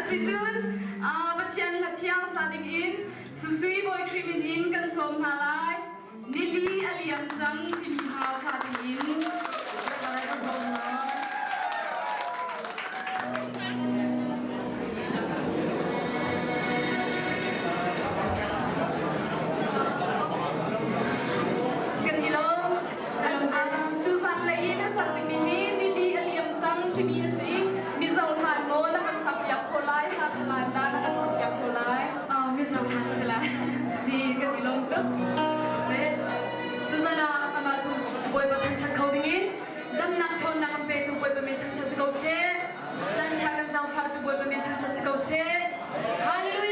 si Jun Bachian Latiang starting in Susui Boy Trimin in Kan Som Nalai Nili Aliam Zang Pimiha starting in Nalai Kan Som Nalai Kan Hilong Tu San Lai in starting in Nili Aliam Zang Pimiha si Mizau Than Mo na kan sap yak kolai ha man da na kan sap yak kolai Mizau Than sila si Kan Hilong tu Tu sana amasu boy batang chat kau dingin dam nak thon nak ampe tu boy pamen thang chat kau se dan chakan sang fat tu boy pamen thang chat kau se hallelujah